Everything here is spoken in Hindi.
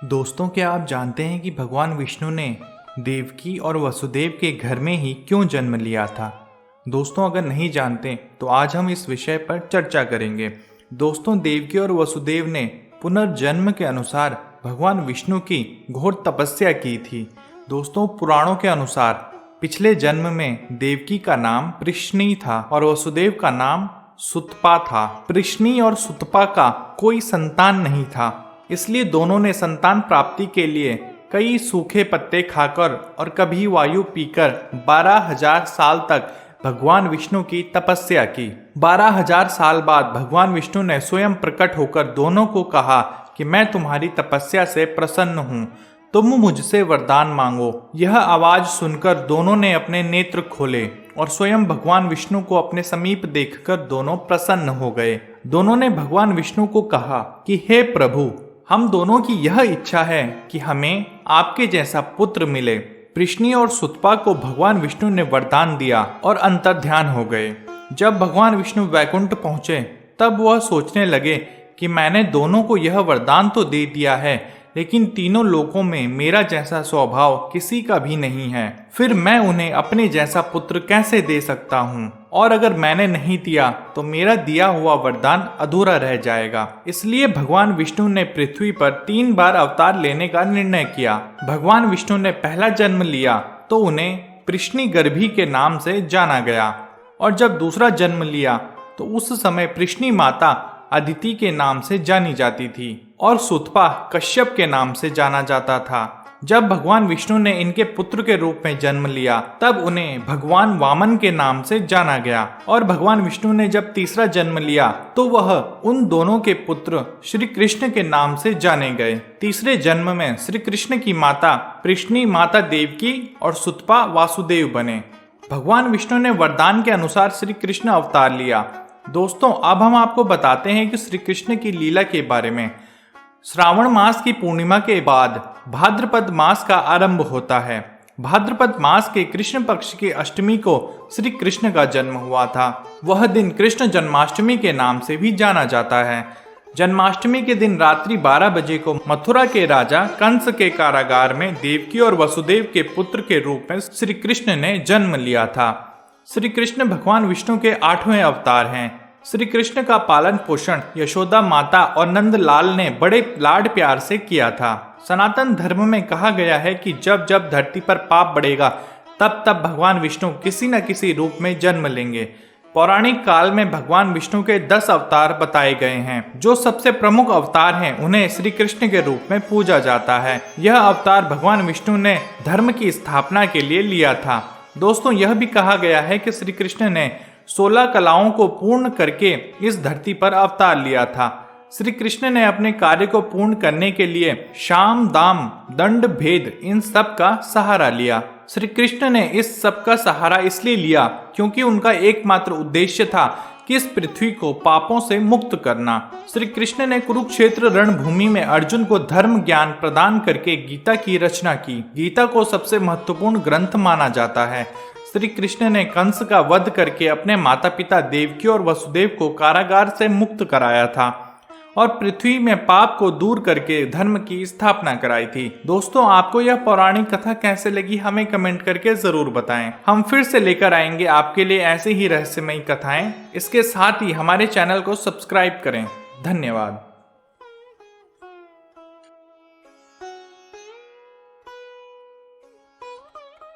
दोस्तों, क्या आप जानते हैं कि भगवान विष्णु ने देवकी और वसुदेव के घर में ही क्यों जन्म लिया था? दोस्तों, अगर नहीं जानते तो आज हम इस विषय पर चर्चा करेंगे। दोस्तों, देवकी और वसुदेव ने पुनर्जन्म के अनुसार भगवान विष्णु की घोर तपस्या की थी। दोस्तों, पुराणों के अनुसार पिछले जन्म में देवकी का नाम पृश्नी था और वसुदेव का नाम सुतपा था। पृश्नी और सुतपा का कोई संतान नहीं था, इसलिए दोनों ने संतान प्राप्ति के लिए कई सूखे पत्ते खाकर और कभी वायु पीकर 12,000 साल तक भगवान विष्णु की तपस्या की। 12,000 साल बाद भगवान विष्णु ने स्वयं प्रकट होकर दोनों को कहा कि मैं तुम्हारी तपस्या से प्रसन्न हूँ, तुम मुझसे वरदान मांगो। यह आवाज सुनकर दोनों ने अपने नेत्र खोले और स्वयं भगवान विष्णु को अपने समीप देखकर दोनों प्रसन्न हो गए। दोनों ने भगवान विष्णु को कहा कि हे प्रभु, हम दोनों की यह इच्छा है कि हमें आपके जैसा पुत्र मिले। पृश्नी और सुतपा को भगवान विष्णु ने वरदान दिया और अंतर्ध्यान हो गए। जब भगवान विष्णु वैकुंठ पहुंचे तब वह सोचने लगे कि मैंने दोनों को यह वरदान तो दे दिया है, लेकिन तीनों लोकों में मेरा जैसा स्वभाव किसी का भी नहीं है। फिर मैं उन्हें अपने जैसा पुत्र कैसे दे सकता हूँ? और अगर मैंने नहीं दिया तो मेरा दिया हुआ वरदान अधूरा रह जाएगा। इसलिए भगवान विष्णु ने पृथ्वी पर 3 बार अवतार लेने का निर्णय किया। भगवान विष्णु ने पहला जन्म लिया तो उन्हें पृश्नी गर्भी के नाम से जाना गया, और जब दूसरा जन्म लिया तो उस समय पृश्नी माता अदिति के नाम से जानी जाती थी और सुतपा कश्यप के नाम से जाना जाता था। जब भगवान विष्णु ने इनके पुत्र के रूप में जन्म लिया तब उन्हें भगवान वामन के नाम से जाना गया, और भगवान विष्णु ने जब तीसरा जन्म लिया तो वह उन दोनों के पुत्र श्री कृष्ण के नाम से जाने गए। तीसरे जन्म में श्री कृष्ण की माता पृश्नी माता देवकी और सुतपा वासुदेव बने। भगवान विष्णु ने वरदान के अनुसार श्री कृष्ण अवतार लिया। दोस्तों, अब हम आपको बताते हैं कि श्री कृष्ण की लीला के बारे में। श्रावण मास की पूर्णिमा के बाद भाद्रपद मास का आरंभ होता है। भाद्रपद मास के कृष्ण पक्ष की अष्टमी को श्री कृष्ण का जन्म हुआ था। वह दिन कृष्ण जन्माष्टमी के नाम से भी जाना जाता है। जन्माष्टमी के दिन रात्रि 12 बजे को मथुरा के राजा कंस के कारागार में देवकी और वसुदेव के पुत्र के रूप में श्री कृष्ण ने जन्म लिया था। श्री कृष्ण भगवान विष्णु के 8वें अवतार हैं। श्री कृष्ण का पालन पोषण यशोदा माता और नंदलाल ने बड़े लाड प्यार से किया था। सनातन धर्म में कहा गया है कि जब जब धरती पर पाप बढ़ेगा तब तब भगवान विष्णु किसी न किसी रूप में जन्म लेंगे। पौराणिक काल में भगवान विष्णु के 10 अवतार बताए गए हैं। जो सबसे प्रमुख अवतार हैं उन्हें श्री कृष्ण के रूप में पूजा जाता है। यह अवतार भगवान विष्णु ने धर्म की स्थापना के लिए लिया था। दोस्तों, यह भी कहा गया है कि श्री कृष्ण ने 16 कलाओं को पूर्ण करके इस धरती पर अवतार लिया था। श्री कृष्ण ने अपने कार्य को पूर्ण करने के लिए शाम, दाम, दंड, भेद इन सब का सहारा लिया। श्री कृष्ण ने इस सब का सहारा इसलिए लिया क्योंकि उनका एकमात्र उद्देश्य था कि इस पृथ्वी को पापों से मुक्त करना। श्री कृष्ण ने कुरुक्षेत्र रणभूमि में अर्जुन को धर्म ज्ञान प्रदान करके गीता की रचना की। गीता को सबसे महत्वपूर्ण ग्रंथ माना जाता है। श्री कृष्ण ने कंस का वध करके अपने माता पिता देवकी और वसुदेव को कारागार से मुक्त कराया था और पृथ्वी में पाप को दूर करके धर्म की स्थापना कराई थी। दोस्तों, आपको यह पौराणिक कथा कैसे लगी हमें कमेंट करके जरूर बताएं। हम फिर से लेकर आएंगे आपके लिए ऐसे ही रहस्यमयी कथाएं। इसके साथ ही हमारे चैनल को सब्सक्राइब करें। धन्यवाद।